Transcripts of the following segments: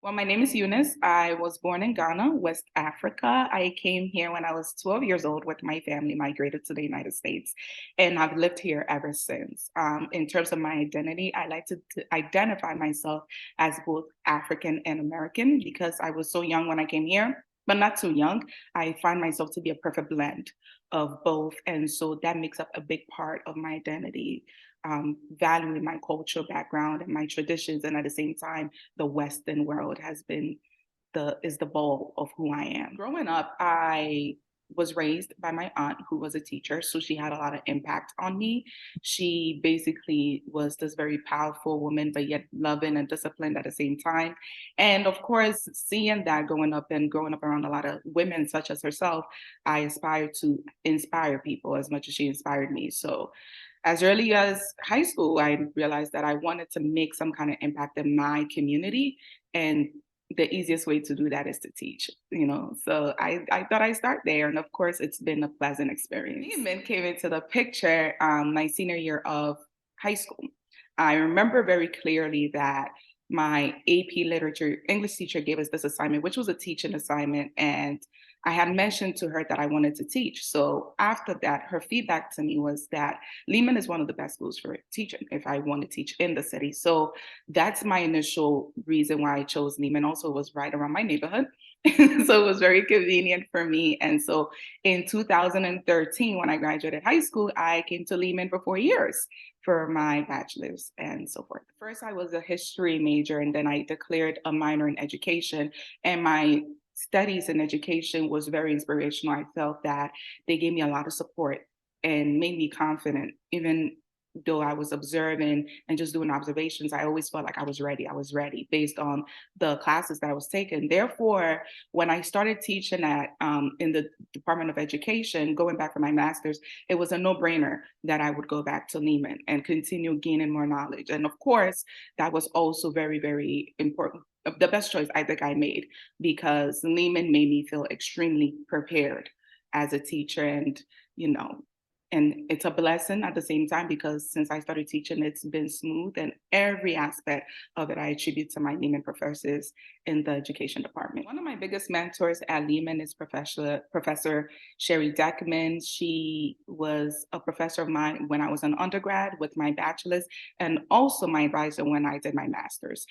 Well, my name is Eunice. I was born in Ghana, West Africa. I came here when I was 12 years old with my family, migrated to the United States, and I've lived here ever since. In terms of my identity, I like to identify myself as both African and American because I was so young when I came here, but not too young. I find myself to be a perfect blend of both. And so that makes up a big part of my identity, valuing my cultural background and my traditions, and at the same time, the Western world has been the bowl of who I am. Growing up, I was raised by my aunt who was a teacher, so she had a lot of impact on me. She basically was this very powerful woman, but yet loving and disciplined at the same time. And of course, seeing that growing up around a lot of women such as herself, I aspired to inspire people as much as she inspired me. So as early as high school, I realized that I wanted to make some kind of impact in my community. And the easiest way to do that is to teach. So I thought I'd start there. And of course, it's been a pleasant experience. Men came into the picture my senior year of high school. I remember very clearly that my AP literature English teacher gave us this assignment, which was a teaching assignment. And I had mentioned to her that I wanted to teach. So after that, her feedback to me was that Lehman is one of the best schools for teaching if I want to teach in the city. So that's my initial reason why I chose Lehman. Also, it was right around my neighborhood. So it was very convenient for me. And so in 2013, when I graduated high school, I came to Lehman for 4 years for my bachelor's and so forth. First, I was a history major, and then I declared a minor in education. And my studies in education was very inspirational. I felt that they gave me a lot of support and made me confident, even though I was observing and just doing observations. I always felt like I was ready. I was ready based on the classes that I was taking. Therefore, when I started teaching at in the Department of Education, going back for my master's, it was a no-brainer that I would go back to Lehman and continue gaining more knowledge. And of course, that was also very, very important. The best choice I think I made, because Lehman made me feel extremely prepared as a teacher. And it's a blessing at the same time, because since I started teaching, it's been smooth, and every aspect of it I attribute to my Lehman professors in the education department. One of my biggest mentors at Lehman is Professor Sherry Deckman. She was a professor of mine when I was an undergrad with my bachelor's, and also my advisor when I did my master's.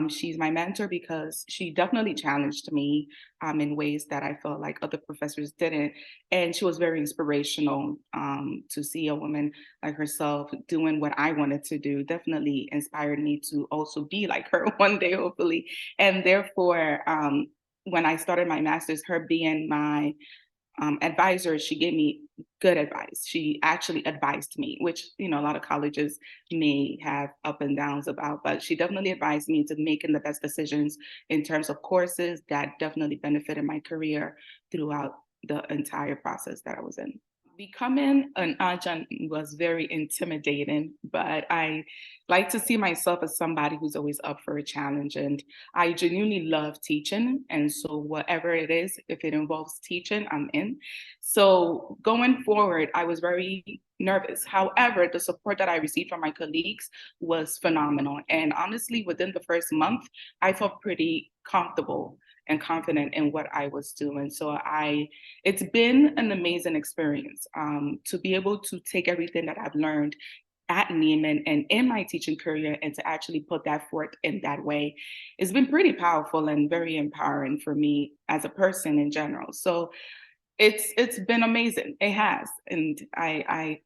She's my mentor because she definitely challenged me in ways that I felt like other professors didn't. And she was very inspirational. To see a woman like herself doing what I wanted to do definitely inspired me to also be like her one day, hopefully. And therefore, when I started my master's, her being my advisor, she gave me good advice. She actually advised me, which, a lot of colleges may have up and downs about, but she definitely advised me to making the best decisions in terms of courses that definitely benefited my career throughout the entire process that I was in. Becoming an adjunct was very intimidating, but I like to see myself as somebody who's always up for a challenge. And I genuinely love teaching. And so, whatever it is, if it involves teaching, I'm in. So, going forward, I was very nervous. However, the support that I received from my colleagues was phenomenal. And honestly, within the first month, I felt pretty comfortable and confident in what I was doing. It's been an amazing experience to be able to take everything that I've learned at Neiman and in my teaching career, and to actually put that forth in that way. It's been pretty powerful and very empowering for me as a person in general. So it's been amazing. It has, and I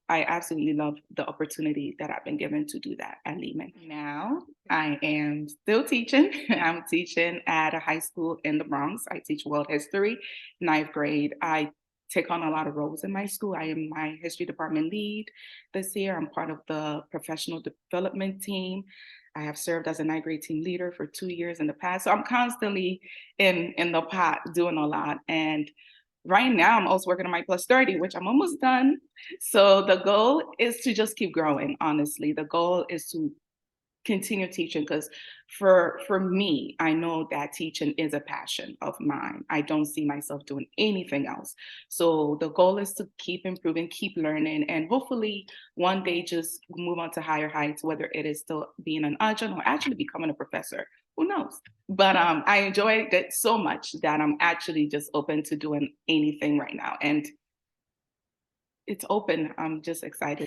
absolutely love the opportunity that I've been given to do that at Lehman. Now I am still teaching. I'm teaching at a high school in the Bronx. I teach world history, ninth grade. I take on a lot of roles in my school. I am my history department lead this year. I'm part of the professional development team. I have served as a ninth grade team leader for 2 years in the past. So I'm constantly in the pot doing a lot. And right now, I'm also working on my plus 30, which I'm almost done. So the goal is to just keep growing, honestly. The goal is to continue teaching, because for me, I know that teaching is a passion of mine. I don't see myself doing anything else. So the goal is to keep improving, keep learning, and hopefully one day just move on to higher heights, whether it is still being an adjunct or actually becoming a professor who knows? But I enjoyed it so much that I'm actually just open to doing anything right now. And it's open. I'm just excited.